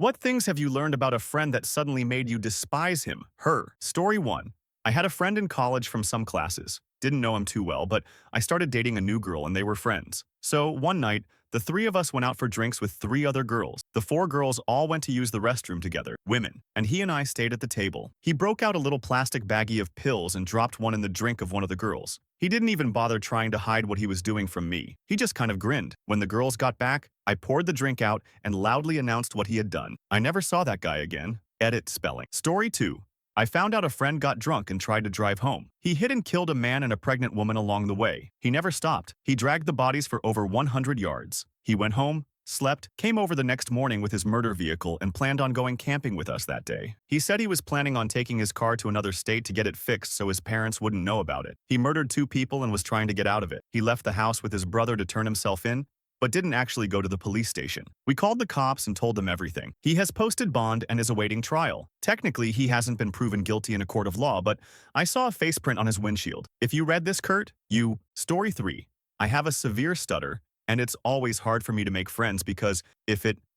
What things have you learned about a friend that suddenly made you despise him, her? Story 1. I had a friend in college from some classes. Didn't know him too well, but I started dating a new girl and they were friends. So one night, the three of us went out for drinks with three other girls. The four girls all went to use the restroom together, women, and he and I stayed at the table. He broke out a little plastic baggie of pills and dropped one in the drink of one of the girls. He didn't even bother trying to hide what he was doing from me. He just kind of grinned. When the girls got back, I poured the drink out and loudly announced what he had done. I never saw that guy again. Edit spelling. Story 2. I found out a friend got drunk and tried to drive home. He hit and killed a man and a pregnant woman along the way. He never stopped. He dragged the bodies for over 100 yards. He went home, slept, came over the next morning with his murder vehicle and planned on going camping with us that day. He said he was planning on taking his car to another state to get it fixed so his parents wouldn't know about it. He murdered two people and was trying to get out of it. He left the house with his brother to turn himself in, but didn't actually go to the police station. We called the cops and told them everything. He has posted bond and is awaiting trial. Technically, he hasn't been proven guilty in a court of law, but I saw a face print on his windshield. If you read this, Kurt, you... Story 3. I have a severe stutter, and it's always hard for me to make friends because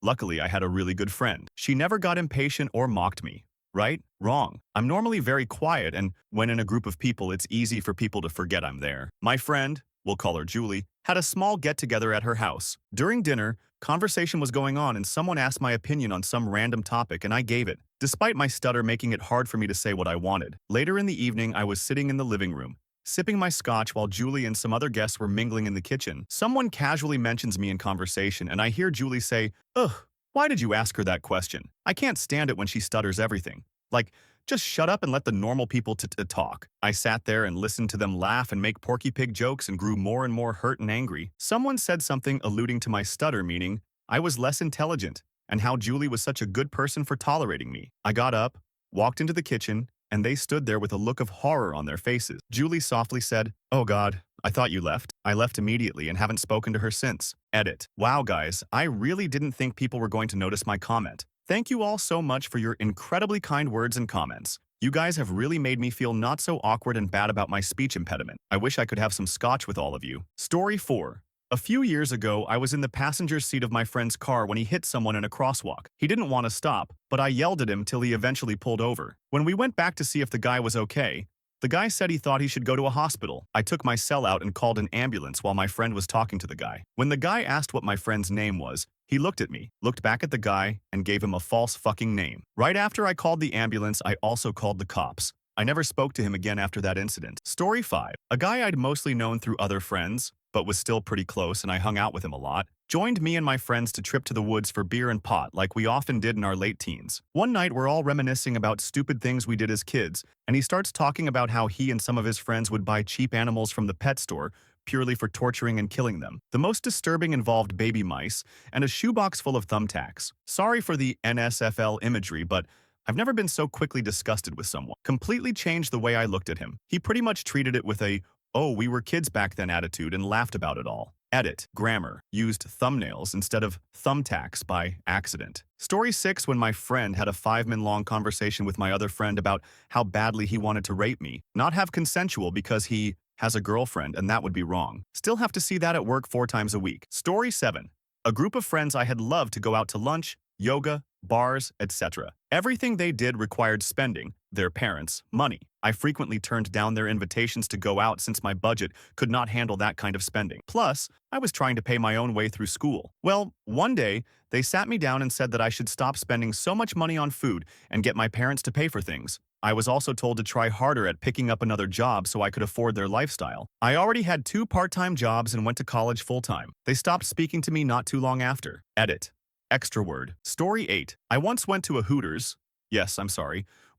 luckily I had a really good friend. She never got impatient or mocked me. Right? Wrong. I'm normally very quiet, and when in a group of people, it's easy for people to forget I'm there. My friend, we'll call her Julie, had a small get-together at her house. During dinner, conversation was going on and someone asked my opinion on some random topic and I gave it, despite my stutter making it hard for me to say what I wanted. Later in the evening, I was sitting in the living room, sipping my scotch while Julie and some other guests were mingling in the kitchen. Someone casually mentions me in conversation and I hear Julie say, "Ugh, why did you ask her that question? I can't stand it when she stutters everything. Like, just shut up and let the normal people talk." I sat there and listened to them laugh and make Porky Pig jokes and grew more and more hurt and angry. Someone said something alluding to my stutter, meaning I was less intelligent, and how Julie was such a good person for tolerating me. I got up, walked into the kitchen, and they stood there with a look of horror on their faces. Julie softly said, "Oh God, I thought you left." I left immediately and haven't spoken to her since. Edit. Wow, guys, I really didn't think people were going to notice my comment. Thank you all so much for your incredibly kind words and comments. You guys have really made me feel not so awkward and bad about my speech impediment. I wish I could have some scotch with all of you. Story 4. A few years ago, I was in the passenger seat of my friend's car when he hit someone in a crosswalk. He didn't want to stop, but I yelled at him till he eventually pulled over. When we went back to see if the guy was okay, the guy said he thought he should go to a hospital. I took my cell out and called an ambulance while my friend was talking to the guy. When the guy asked what my friend's name was, he looked at me, looked back at the guy, and gave him a false fucking name. Right after I called the ambulance, I also called the cops. I never spoke to him again after that incident. Story 5. A guy I'd mostly known through other friends, but was still pretty close and I hung out with him a lot, joined me and my friends to trip to the woods for beer and pot like we often did in our late teens. One night we're all reminiscing about stupid things we did as kids, and he starts talking about how he and some of his friends would buy cheap animals from the pet store purely for torturing and killing them. The most disturbing involved baby mice and a shoebox full of thumbtacks. Sorry for the NSFL imagery, but I've never been so quickly disgusted with someone. Completely changed the way I looked at him. He pretty much treated it with a, "Oh, we were kids back then" attitude and laughed about it all. Edit. Grammar. Used thumbnails instead of thumbtacks by accident. Story 6. When my friend had a 5-minute long conversation with my other friend about how badly he wanted to rape me. Not have consensual because he has a girlfriend and that would be wrong. Still have to see that at work 4 times a week. Story 7. A group of friends I had loved to go out to lunch, yoga, bars, etc. Everything they did required spending, their parents, money. I frequently turned down their invitations to go out since my budget could not handle that kind of spending. Plus, I was trying to pay my own way through school. Well, one day, they sat me down and said that I should stop spending so much money on food and get my parents to pay for things. I was also told to try harder at picking up another job so I could afford their lifestyle. I already had 2 part-time jobs and went to college full-time. They stopped speaking to me not too long after. Edit. Extra word. Story 8. I once went to a Hooters,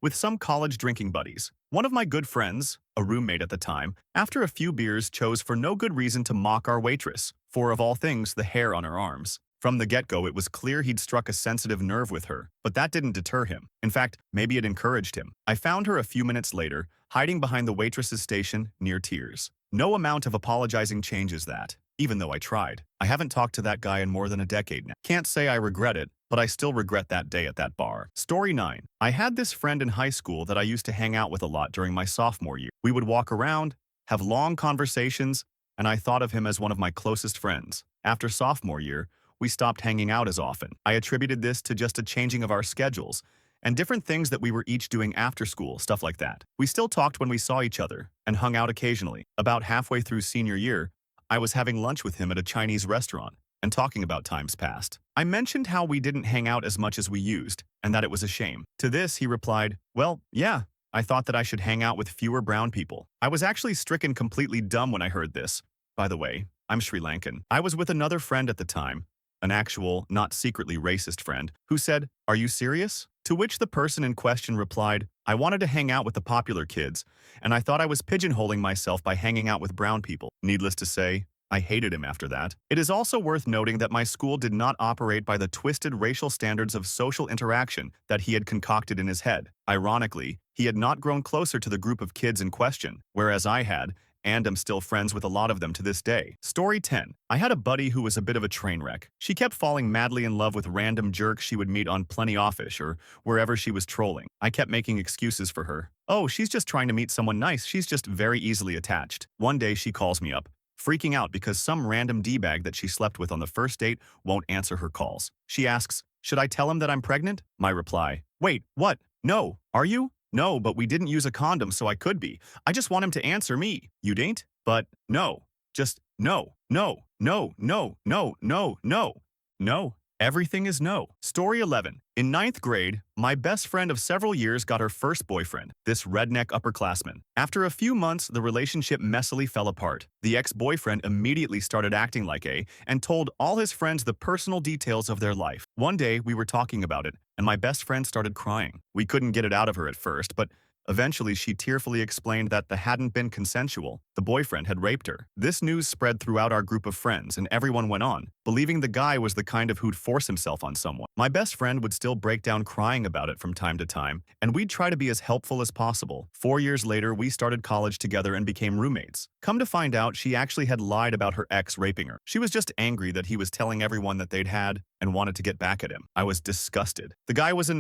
with some college drinking buddies. One of my good friends, a roommate at the time, after a few beers chose for no good reason to mock our waitress, for of all things, the hair on her arms. From the get-go, it was clear he'd struck a sensitive nerve with her, but that didn't deter him. In fact, maybe it encouraged him. I found her a few minutes later, hiding behind the waitress's station, near tears. No amount of apologizing changes that, even though I tried. I haven't talked to that guy in more than a decade now. Can't say I regret it, but I still regret that day at that bar. Story 9. I had this friend in high school that I used to hang out with a lot during my sophomore year. We would walk around, have long conversations, and I thought of him as one of my closest friends. After sophomore year, we stopped hanging out as often. I attributed this to just a changing of our schedules and different things that we were each doing after school, stuff like that. We still talked when we saw each other and hung out occasionally. About halfway through senior year, I was having lunch with him at a Chinese restaurant and talking about times past. I mentioned how we didn't hang out as much as we used and that it was a shame. To this, he replied, "Well, yeah, I thought that I should hang out with fewer brown people." I was actually stricken completely dumb when I heard this. By the way, I'm Sri Lankan. I was with another friend at the time, an actual, not secretly racist friend, who said, "Are you serious?" To which the person in question replied, "I wanted to hang out with the popular kids, and I thought I was pigeonholing myself by hanging out with brown people." Needless to say, I hated him after that. It is also worth noting that my school did not operate by the twisted racial standards of social interaction that he had concocted in his head. Ironically, he had not grown closer to the group of kids in question, whereas I had, and am still friends with a lot of them to this day. Story 10. I had a buddy who was a bit of a train wreck. She kept falling madly in love with random jerks she would meet on Plenty Offish or wherever she was trolling. I kept making excuses for her. "Oh, she's just trying to meet someone nice. She's just very easily attached." One day she calls me up, freaking out because some random D-bag that she slept with on the first date won't answer her calls. She asks, "Should I tell him that I'm pregnant?" My reply, "Wait, what? No, are you?" "No, but we didn't use a condom, so I could be. I just want him to answer me." "You ain't?" "But no. Just no, no, no, no, no, no, no, no." Everything is no. Story 11. In ninth grade, my best friend of several years got her first boyfriend, this redneck upperclassman. After a few months, the relationship messily fell apart. The ex-boyfriend immediately started acting like and told all his friends the personal details of their life. One day, we were talking about it, and my best friend started crying. We couldn't get it out of her at first, but eventually she tearfully explained that the hadn't been consensual. The boyfriend had raped her. This news spread throughout our group of friends, and everyone went on, believing the guy was the kind of who'd force himself on someone. My best friend would still break down crying about it from time to time, and we'd try to be as helpful as possible. 4 years later, we started college together and became roommates. Come to find out, she actually had lied about her ex raping her. She was just angry that he was telling everyone that they'd had and wanted to get back at him. I was disgusted. The guy was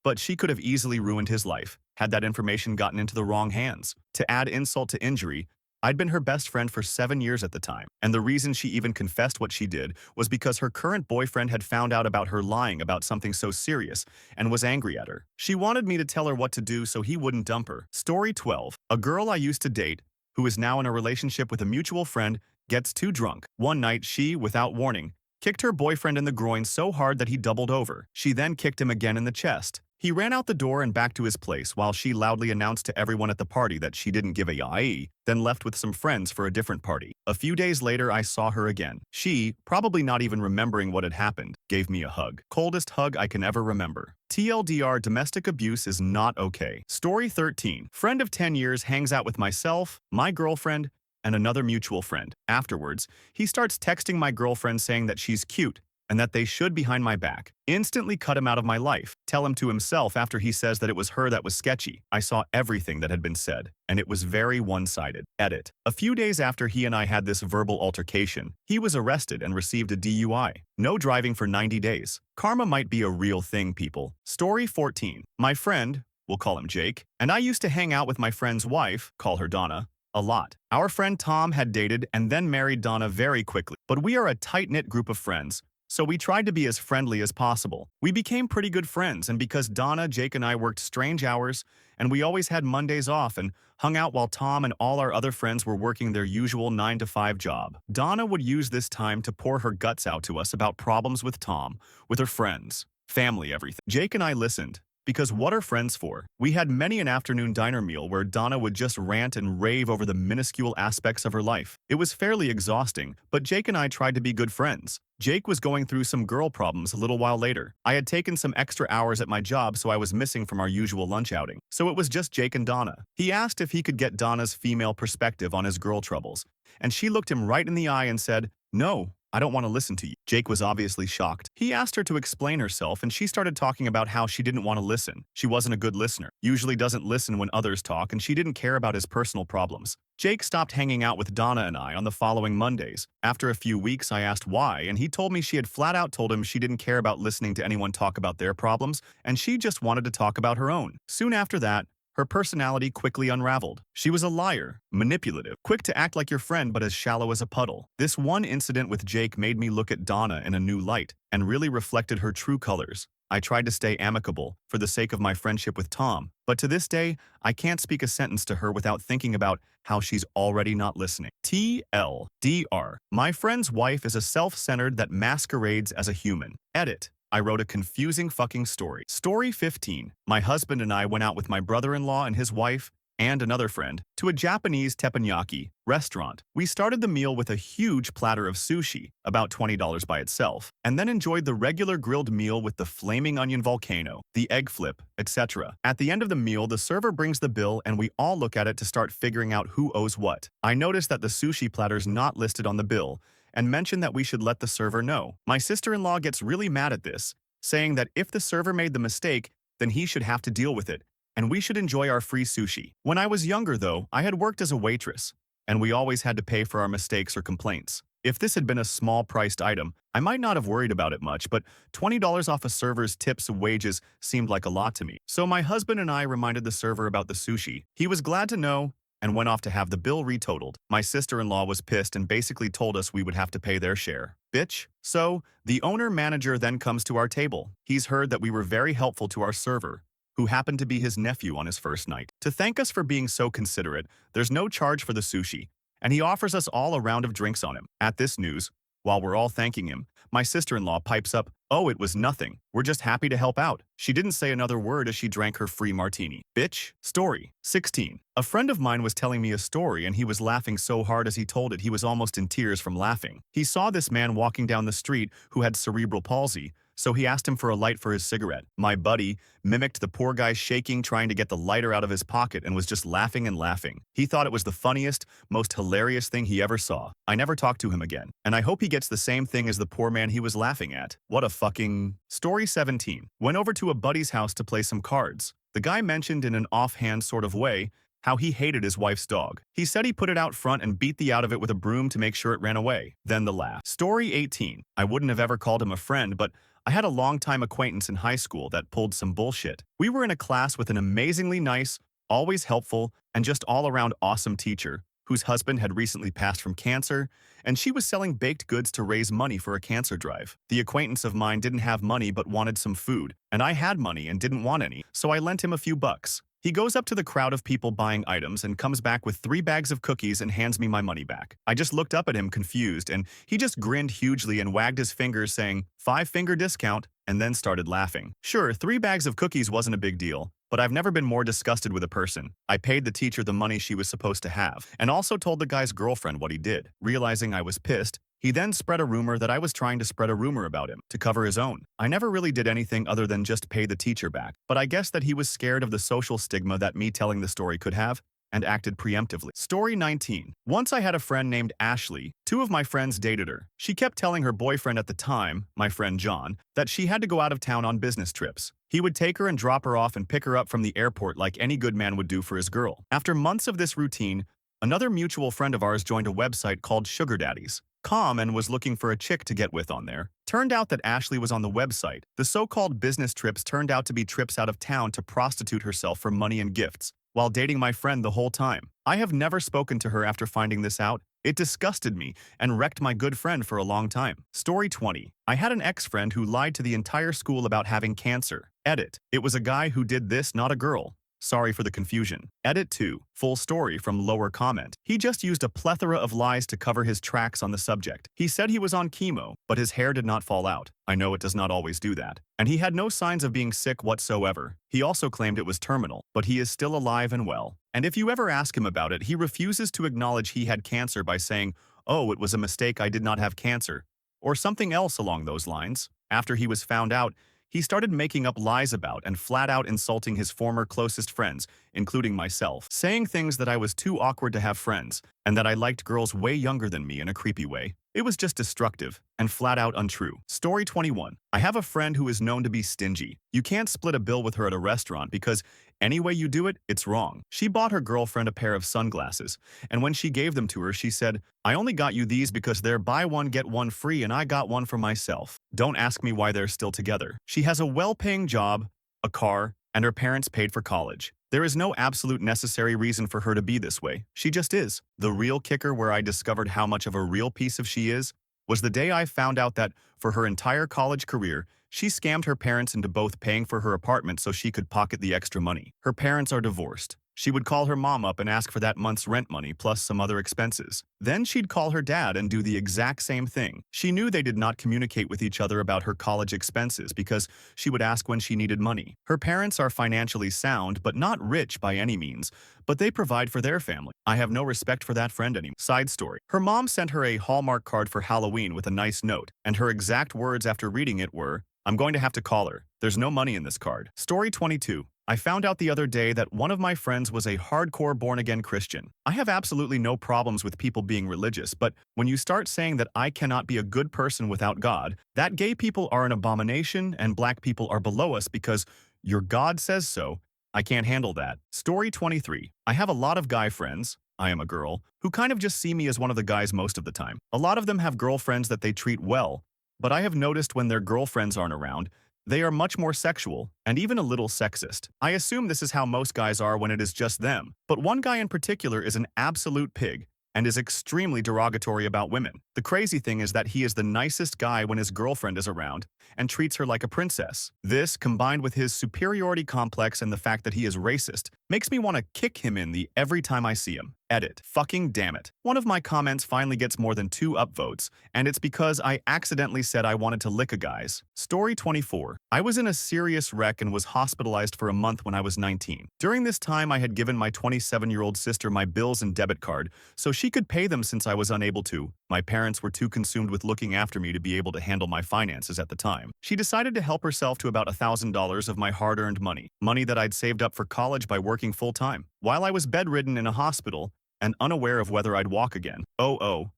but she could have easily ruined his life, had that information gotten into the wrong hands. To add insult to injury, I'd been her best friend for 7 years at the time, and the reason she even confessed what she did was because her current boyfriend had found out about her lying about something so serious and was angry at her. She wanted me to tell her what to do so he wouldn't dump her. Story 12. A girl I used to date, who is now in a relationship with a mutual friend, gets too drunk. One night she, without warning, kicked her boyfriend in the groin so hard that he doubled over. She then kicked him again in the chest. He ran out the door and back to his place while she loudly announced to everyone at the party that she didn't give a yai, then left with some friends for a different party. A few days later, I saw her again. She, probably not even remembering what had happened, gave me a hug. Coldest hug I can ever remember. TLDR, domestic abuse is not okay. Story 13. Friend of 10 years hangs out with myself, my girlfriend, and another mutual friend. Afterwards, he starts texting my girlfriend saying that she's cute and that they should behind my back. Instantly cut him out of my life. Tell him to himself after he says that it was her that was sketchy. I saw everything that had been said, and it was very one-sided. Edit. A few days after he and I had this verbal altercation, he was arrested and received a DUI. No driving for 90 days. Karma might be a real thing, people. Story 14. My friend, we'll call him Jake, and I used to hang out with my friend's wife, call her Donna, a lot. Our friend Tom had dated and then married Donna very quickly, but we are a tight-knit group of friends, so we tried to be as friendly as possible. We became pretty good friends, and because Donna, Jake, and I worked strange hours, and we always had Mondays off and hung out while Tom and all our other friends were working their usual 9-to-5 job. Donna would use this time to pour her guts out to us about problems with Tom, with her friends, family, everything. Jake and I listened, because what are friends for? We had many an afternoon diner meal where Donna would just rant and rave over the minuscule aspects of her life. It was fairly exhausting, but Jake and I tried to be good friends. Jake was going through some girl problems a little while later. I had taken some extra hours at my job, so I was missing from our usual lunch outing. So it was just Jake and Donna. He asked if he could get Donna's female perspective on his girl troubles, and she looked him right in the eye and said, "No, I don't want to listen to you." Jake was obviously shocked. He asked her to explain herself, and she started talking about how she didn't want to listen. She wasn't a good listener, usually doesn't listen when others talk, and she didn't care about his personal problems. Jake stopped hanging out with Donna and I on the following Mondays. After a few weeks, I asked why, and he told me she had flat out told him she didn't care about listening to anyone talk about their problems, and she just wanted to talk about her own. Soon after that, Her personality quickly unraveled. She was a liar, manipulative, quick to act like your friend but as shallow as a puddle. This one incident with Jake made me look at Donna in a new light and really reflected her true colors. I tried to stay amicable for the sake of my friendship with Tom, but to this day, I can't speak a sentence to her without thinking about how she's already not listening. TLDR. My friend's wife is a self-centered that masquerades as a human. Edit. I wrote a confusing fucking story. Story 15. My husband and I went out with my brother-in-law and his wife and another friend to a Japanese teppanyaki restaurant. We started the meal with a huge platter of sushi, about $20 by itself, and then enjoyed the regular grilled meal with the flaming onion volcano, the egg flip, etc. At the end of the meal, the server brings the bill and we all look at it to start figuring out who owes what. I noticed that the sushi platter's not listed on the bill and mentioned that we should let the server know. My sister-in-law gets really mad at this, saying that if the server made the mistake, then he should have to deal with it, and we should enjoy our free sushi. When I was younger, though, I had worked as a waitress, and we always had to pay for our mistakes or complaints. If this had been a small-priced item, I might not have worried about it much, but $20 off a server's tips and wages seemed like a lot to me. So my husband and I reminded the server about the sushi. He was glad to know and went off to have the bill retotaled. My sister-in-law was pissed and basically told us we would have to pay their share. Bitch. So, the owner-manager then comes to our table. He's heard that we were very helpful to our server, who happened to be his nephew on his first night. To thank us for being so considerate, there's no charge for the sushi, and he offers us all a round of drinks on him. At this news, while we're all thanking him, my sister-in-law pipes up, "Oh, it was nothing. We're just happy to help out." She didn't say another word as she drank her free martini. Bitch. Story 16. A friend of mine was telling me a story and he was laughing so hard as he told it he was almost in tears from laughing. He saw this man walking down the street who had cerebral palsy, so he asked him for a light for his cigarette. My buddy mimicked the poor guy shaking trying to get the lighter out of his pocket and was just laughing and laughing. He thought it was the funniest, most hilarious thing he ever saw. I never talked to him again, and I hope he gets the same thing as the poor man he was laughing at. What a fucking... Story 17. Went over to a buddy's house to play some cards. The guy mentioned in an offhand sort of way how he hated his wife's dog. He said he put it out front and beat the out of it with a broom to make sure it ran away. Then the laugh. Story 18. I wouldn't have ever called him a friend, but I had a long-time acquaintance in high school that pulled some bullshit. We were in a class with an amazingly nice, always helpful, and just all-around awesome teacher whose husband had recently passed from cancer, and she was selling baked goods to raise money for a cancer drive. The acquaintance of mine didn't have money but wanted some food, and I had money and didn't want any, so I lent him a few bucks. He goes up to the crowd of people buying items and comes back with 3 bags of cookies and hands me my money back. I just looked up at him confused, and he just grinned hugely and wagged his fingers saying, "5-finger discount," and then started laughing. Sure, 3 bags of cookies wasn't a big deal, but I've never been more disgusted with a person. I paid the teacher the money she was supposed to have, and also told the guy's girlfriend what he did. Realizing I was pissed, he then spread a rumor that I was trying to spread a rumor about him to cover his own. I never really did anything other than just pay the teacher back, but I guess that he was scared of the social stigma that me telling the story could have, and acted preemptively. Story 19. Once I had a friend named Ashley. 2 of my friends dated her. She kept telling her boyfriend at the time, my friend John, that she had to go out of town on business trips. He would take her and drop her off and pick her up from the airport like any good man would do for his girl. After months of this routine, another mutual friend of ours joined a website called Sugar Daddies. And was looking for a chick to get with on there. Turned out that Ashley was on the website. The so-called business trips turned out to be trips out of town to prostitute herself for money and gifts, while dating my friend the whole time. I have never spoken to her after finding this out. It disgusted me and wrecked my good friend for a long time. Story 20. I had an ex-friend who lied to the entire school about having cancer. Edit. It was a guy who did this, not a girl. Sorry for the confusion. Edit 2. Full story from lower comment. He just used a plethora of lies to cover his tracks on the subject. He said he was on chemo, but his hair did not fall out. I know it does not always do that. And he had no signs of being sick whatsoever. He also claimed it was terminal, but he is still alive and well. And if you ever ask him about it, he refuses to acknowledge he had cancer by saying, "Oh, it was a mistake, I did not have cancer," or something else along those lines. After he was found out, he started making up lies about and flat out insulting his former closest friends, including myself, saying things that I was too awkward to have friends, and that I liked girls way younger than me in a creepy way. It was just destructive and flat out untrue. Story 21. I have a friend who is known to be stingy. You can't split a bill with her at a restaurant because any way you do it, it's wrong. She bought her girlfriend a pair of sunglasses, and when she gave them to her, she said, "I only got you these because they're buy one get one free and I got one for myself." Don't ask me why they're still together. She has a well-paying job, a car, and her parents paid for college. There is no absolute necessary reason for her to be this way. She just is. The real kicker where I discovered how much of a real piece of she is was the day I found out that, for her entire college career, she scammed her parents into both paying for her apartment so she could pocket the extra money. Her parents are divorced. She would call her mom up and ask for that month's rent money plus some other expenses. Then she'd call her dad and do the exact same thing. She knew they did not communicate with each other about her college expenses because she would ask when she needed money. Her parents are financially sound but not rich by any means, but they provide for their family. I have no respect for that friend anymore. Side story. Her mom sent her a Hallmark card for Halloween with a nice note, and her exact words after reading it were, "I'm going to have to call her. There's no money in this card." Story 22. I found out the other day that one of my friends was a hardcore born-again Christian. I have absolutely no problems with people being religious, but when you start saying that I cannot be a good person without God, that gay people are an abomination and black people are below us because your God says so, I can't handle that. Story 23. I have a lot of guy friends, I am a girl, who kind of just see me as one of the guys most of the time. A lot of them have girlfriends that they treat well, but I have noticed when their girlfriends aren't around, they are much more sexual, and even a little sexist. I assume this is how most guys are when it is just them, but one guy in particular is an absolute pig and is extremely derogatory about women. The crazy thing is that he is the nicest guy when his girlfriend is around and treats her like a princess. This, combined with his superiority complex and the fact that he is racist, makes me want to kick him in the every time I see him. Edit. Fucking damn it. One of my comments finally gets more than 2 upvotes, and it's because I accidentally said I wanted to lick a guy's. Story 24. I was in a serious wreck and was hospitalized for a month when I was 19. During this time, I had given my 27-year-old sister my bills and debit card so she could pay them since I was unable to. My parents were too consumed with looking after me to be able to handle my finances at the time. She decided to help herself to about $1,000 of my hard-earned money that I'd saved up for college by working full-time. While I was bedridden in a hospital, and unaware of whether I'd walk again.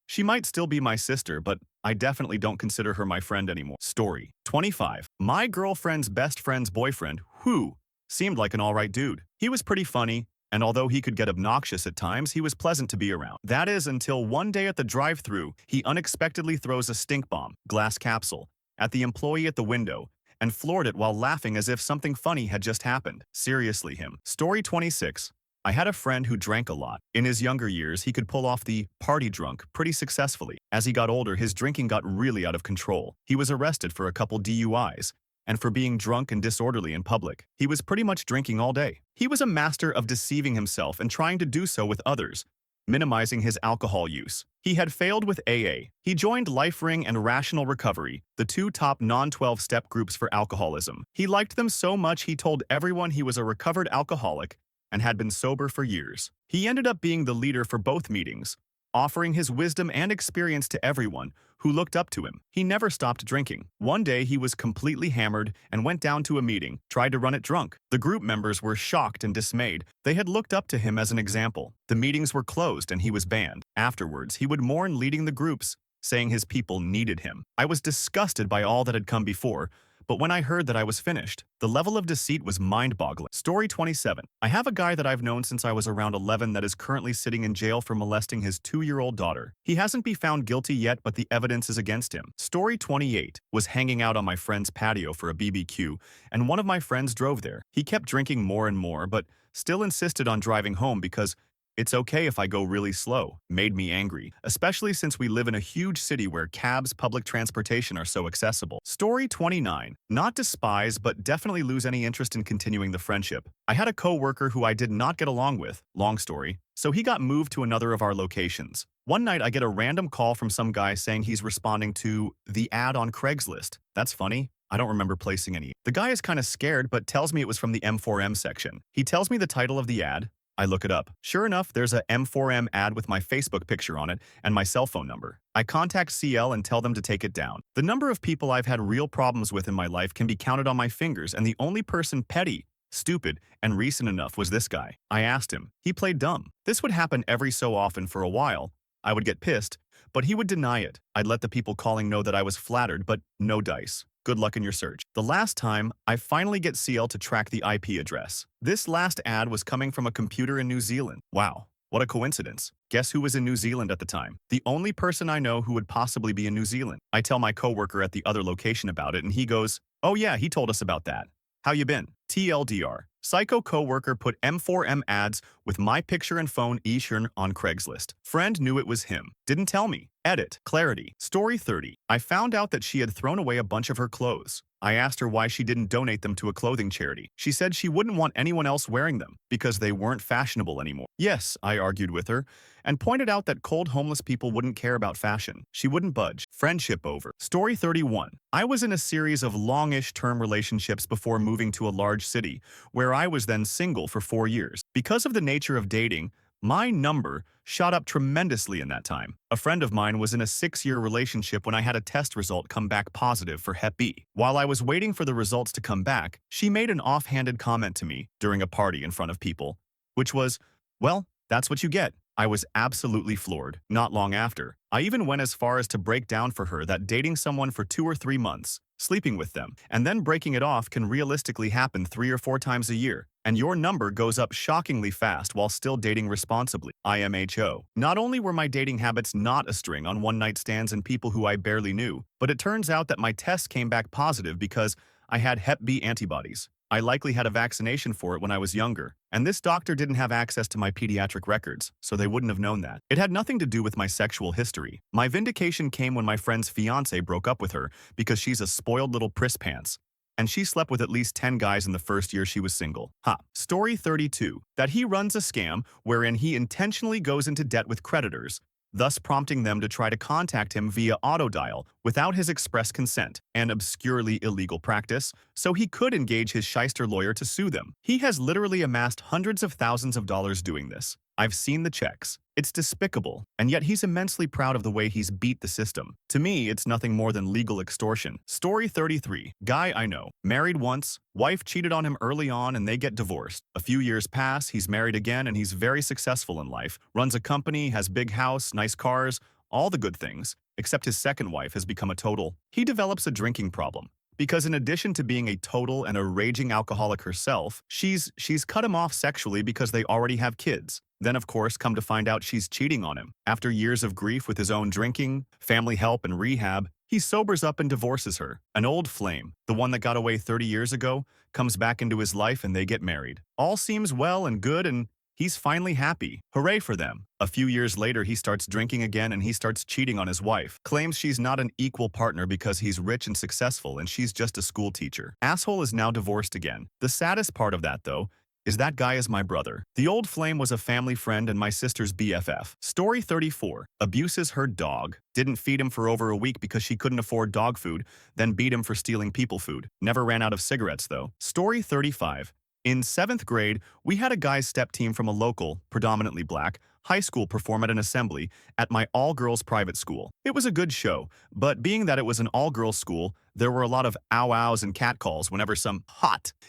She might still be my sister, but I definitely don't consider her my friend anymore. Story 25. My girlfriend's best friend's boyfriend, who seemed like an alright dude. He was pretty funny, and although he could get obnoxious at times, he was pleasant to be around. That is until one day at the drive-thru, he unexpectedly throws a stink bomb, glass capsule, at the employee at the window, and floored it while laughing as if something funny had just happened. Seriously him. Story 26. I had a friend who drank a lot. In his younger years, he could pull off the party drunk pretty successfully. As he got older, his drinking got really out of control. He was arrested for a couple DUIs, and for being drunk and disorderly in public. He was pretty much drinking all day. He was a master of deceiving himself and trying to do so with others, minimizing his alcohol use. He had failed with AA. He joined LifeRing and Rational Recovery, the 2 top non-12-step groups for alcoholism. He liked them so much he told everyone he was a recovered alcoholic and had been sober for years. He ended up being the leader for both meetings, offering his wisdom and experience to everyone who looked up to him. He never stopped drinking. One day, he was completely hammered and went down to a meeting, tried to run it drunk. The group members were shocked and dismayed. They had looked up to him as an example. The meetings were closed and he was banned. Afterwards, he would mourn leading the groups, saying his people needed him. I was disgusted by all that had come before, but when I heard that I was finished, the level of deceit was mind-boggling. Story 27. I have a guy that I've known since I was around 11 that is currently sitting in jail for molesting his 2-year-old daughter. He hasn't been found guilty yet, but the evidence is against him. Story 28. Was hanging out on my friend's patio for a BBQ, and one of my friends drove there. He kept drinking more and more, but still insisted on driving home because it's okay if I go really slow. Made me angry, especially since we live in a huge city where cabs, public transportation are so accessible. Story 29. Not despise, but definitely lose any interest in continuing the friendship. I had a coworker who I did not get along with, long story, so he got moved to another of our locations. One night I get a random call from some guy saying he's responding to the ad on Craigslist. That's funny. I don't remember placing any. The guy is kind of scared, but tells me it was from the M4M section. He tells me the title of the ad. I look it up. Sure enough, there's a M4M ad with my Facebook picture on it and my cell phone number. I contact CL and tell them to take it down. The number of people I've had real problems with in my life can be counted on my fingers, and the only person petty, stupid, and recent enough was this guy. I asked him. He played dumb. This would happen every so often for a while. I would get pissed, but he would deny it. I'd let the people calling know that I was flattered, but no dice. Good luck in your search. The last time, I finally get CL to track the IP address. This last ad was coming from a computer in New Zealand. Wow, what a coincidence. Guess who was in New Zealand at the time? The only person I know who would possibly be in New Zealand. I tell my coworker at the other location about it, and he goes, "Oh yeah, he told us about that. How you been?" TLDR. Psycho coworker put M4M ads with my picture and phone e-shirn on Craigslist. Friend knew it was him. Didn't tell me. Edit. Clarity. Story 30. I found out that she had thrown away a bunch of her clothes. I asked her why she didn't donate them to a clothing charity. She said she wouldn't want anyone else wearing them because they weren't fashionable anymore. Yes, I argued with her and pointed out that cold homeless people wouldn't care about fashion. She wouldn't budge. Friendship over. Story 31. I was in a series of longish term relationships before moving to a large city, where I was then single for 4 years. Because of the nature of dating, my number shot up tremendously in that time. A friend of mine was in a 6-year relationship when I had a test result come back positive for Hep B. While I was waiting for the results to come back, she made an offhanded comment to me during a party in front of people, which was, "Well, that's what you get." I was absolutely floored. Not long after, I even went as far as to break down for her that dating someone for 2 or 3 months, sleeping with them, and then breaking it off can realistically happen 3 or 4 times a year, and your number goes up shockingly fast while still dating responsibly. IMHO. Not only were my dating habits not a string on one-night stands and people who I barely knew, but it turns out that my test came back positive because I had Hep B antibodies. I likely had a vaccination for it when I was younger, and this doctor didn't have access to my pediatric records, so they wouldn't have known that. It had nothing to do with my sexual history. My vindication came when my friend's fiance broke up with her because she's a spoiled little priss-pants, and she slept with at least 10 guys in the first year she was single. Story 32. That he runs a scam wherein he intentionally goes into debt with creditors, thus prompting them to try to contact him via autodial without his express consent, an obscurely illegal practice, so he could engage his shyster lawyer to sue them. He has literally amassed hundreds of thousands of dollars doing this. I've seen the checks. It's despicable, and yet he's immensely proud of the way he's beat the system. To me, it's nothing more than legal extortion. Story 33. Guy I know. Married once, wife cheated on him early on and they get divorced. A few years pass, he's married again and he's very successful in life. Runs a company, has big house, nice cars, all the good things, except his second wife has become a total. He develops a drinking problem. Because in addition to being a total and a raging alcoholic herself, she's cut him off sexually because they already have kids. Then, of course, come to find out she's cheating on him. After years of grief with his own drinking, family help, and rehab, he sobers up and divorces her. An old flame, the one that got away 30 years ago, comes back into his life and they get married. All seems well and good and he's finally happy. Hooray for them. A few years later, he starts drinking again and he starts cheating on his wife. Claims she's not an equal partner because he's rich and successful and she's just a school teacher. Asshole is now divorced again. The saddest part of that, though, is that guy is my brother. The old flame was a family friend and my sister's BFF. Story 34. Abuses her dog. Didn't feed him for over a week because she couldn't afford dog food, then beat him for stealing people food. Never ran out of cigarettes, though. Story 35. In 7th grade, we had a guys' step team from a local, predominantly black, high school perform at an assembly at my all-girls private school. It was a good show, but being that it was an all-girls school, there were a lot of ow-ows and catcalls whenever some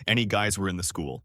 any guys were in the school.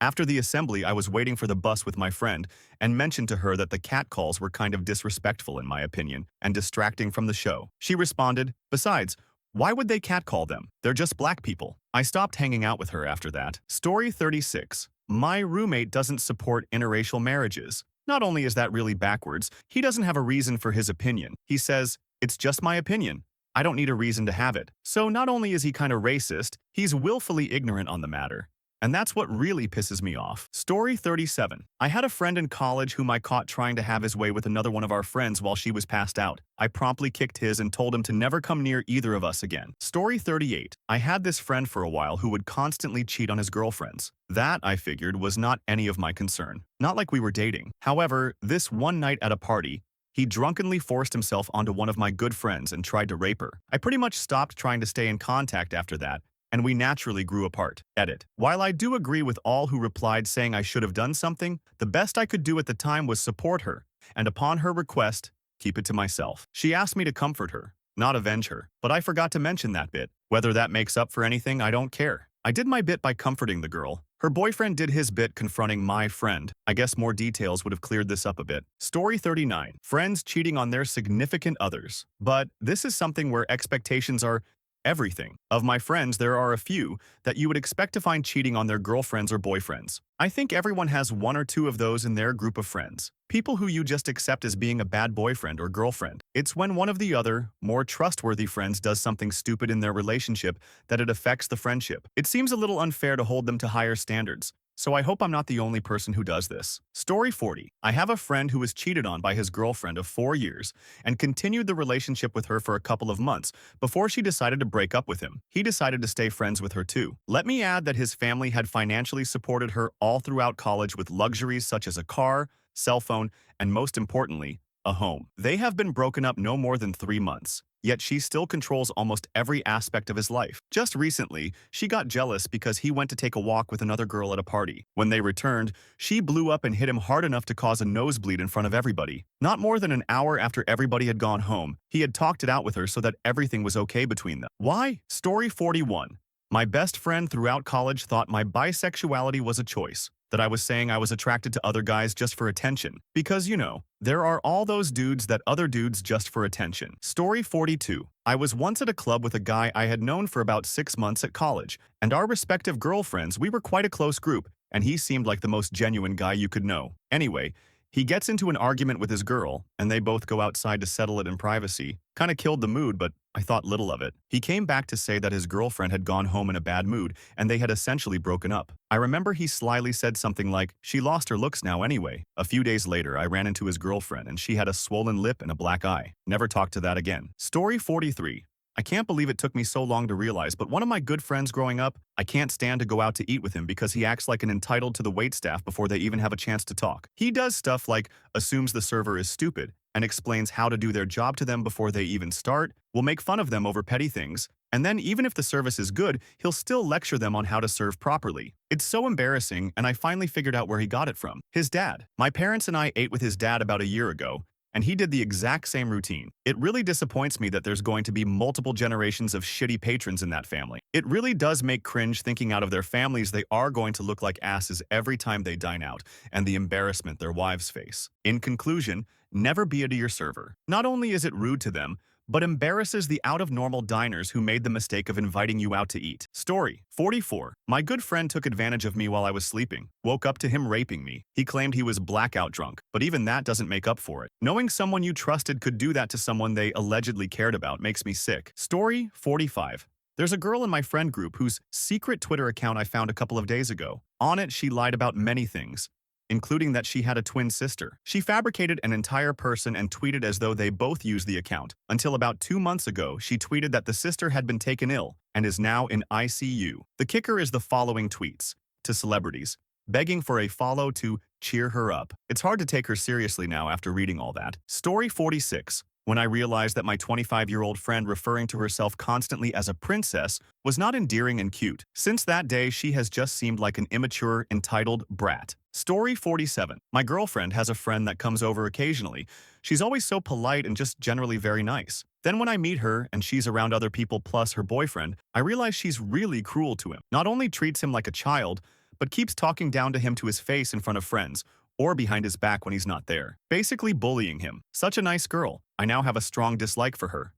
After the assembly, I was waiting for the bus with my friend and mentioned to her that the catcalls were kind of disrespectful in my opinion and distracting from the show. She responded, "Besides, why would they catcall them? They're just black people." I stopped hanging out with her after that. Story 36. My roommate doesn't support interracial marriages. Not only is that really backwards, he doesn't have a reason for his opinion. He says, "It's just my opinion. I don't need a reason to have it." So not only is he kind of racist, he's willfully ignorant on the matter. And that's what really pisses me off. Story 37. I had a friend in college whom I caught trying to have his way with another one of our friends while she was passed out. I promptly kicked his and told him to never come near either of us again. Story 38. I had this friend for a while who would constantly cheat on his girlfriends. That, I figured, was not any of my concern. Not like we were dating. However, this one night at a party, he drunkenly forced himself onto one of my good friends and tried to rape her. I pretty much stopped trying to stay in contact after that, and we naturally grew apart. Edit. While I do agree with all who replied saying I should have done something, the best I could do at the time was support her, and upon her request, keep it to myself. She asked me to comfort her, not avenge her, but I forgot to mention that bit. Whether that makes up for anything, I don't care. I did my bit by comforting the girl. Her boyfriend did his bit confronting my friend. I guess more details would have cleared this up a bit. Story 39. Friends cheating on their significant others. But this is something where expectations are everything. Of my friends, there are a few that you would expect to find cheating on their girlfriends or boyfriends. I think everyone has one or two of those in their group of friends. People who you just accept as being a bad boyfriend or girlfriend. It's when one of the other, more trustworthy friends does something stupid in their relationship that it affects the friendship. It seems a little unfair to hold them to higher standards, so I hope I'm not the only person who does this. Story 40. I have a friend who was cheated on by his girlfriend of 4 years and continued the relationship with her for a couple of months before she decided to break up with him. He decided to stay friends with her too. Let me add that his family had financially supported her all throughout college with luxuries such as a car, cell phone, and most importantly, a home. They have been broken up no more than 3 months. Yet she still controls almost every aspect of his life. Just recently, she got jealous because he went to take a walk with another girl at a party. When they returned, she blew up and hit him hard enough to cause a nosebleed in front of everybody. Not more than an hour after everybody had gone home, he had talked it out with her so that everything was okay between them. Why? Story 41. My best friend throughout college thought my bisexuality was a choice, that I was saying I was attracted to other guys just for attention. Because, there are all those dudes that other dudes just for attention. Story 42. I was once at a club with a guy I had known for about 6 months at college, and our respective girlfriends, we were quite a close group, and he seemed like the most genuine guy you could know. Anyway, he gets into an argument with his girl, and they both go outside to settle it in privacy. Kinda killed the mood, but I thought little of it. He came back to say that his girlfriend had gone home in a bad mood, and they had essentially broken up. I remember he slyly said something like, "She lost her looks now anyway." A few days later, I ran into his girlfriend, and she had a swollen lip and a black eye. Never talked to that again. Story 43. I can't believe it took me so long to realize, but one of my good friends growing up, I can't stand to go out to eat with him because he acts like an entitled to the waitstaff before they even have a chance to talk. He does stuff like assumes the server is stupid and explains how to do their job to them before they even start, will make fun of them over petty things, and then even if the service is good, he'll still lecture them on how to serve properly. It's so embarrassing, and I finally figured out where he got it from. His dad. My parents and I ate with his dad about a year ago, and he did the exact same routine. It really disappoints me that there's going to be multiple generations of shitty patrons in that family. It really does make cringe thinking out of their families they are going to look like asses every time they dine out, and the embarrassment their wives face. In conclusion, never be a to your server. Not only is it rude to them, but embarrasses the out-of-normal diners who made the mistake of inviting you out to eat. Story 44. My good friend took advantage of me while I was sleeping. Woke up to him raping me. He claimed he was blackout drunk, but even that doesn't make up for it. Knowing someone you trusted could do that to someone they allegedly cared about makes me sick. Story 45. There's a girl in my friend group whose secret Twitter account I found a couple of days ago. On it, she lied about many things, including that she had a twin sister. She fabricated an entire person and tweeted as though they both used the account. Until about 2 months ago, she tweeted that the sister had been taken ill and is now in ICU. The kicker is the following tweets to celebrities, begging for a follow to cheer her up. It's hard to take her seriously now after reading all that. Story 46. When I realized that my 25-year-old friend referring to herself constantly as a princess was not endearing and cute. Since that day, she has just seemed like an immature, entitled brat. Story 47. My girlfriend has a friend that comes over occasionally. She's always so polite and just generally very nice. Then when I meet her and she's around other people plus her boyfriend, I realize she's really cruel to him. Not only treats him like a child, but keeps talking down to him to his face in front of friends, or behind his back when he's not there. Basically bullying him. Such a nice girl. I now have a strong dislike for her.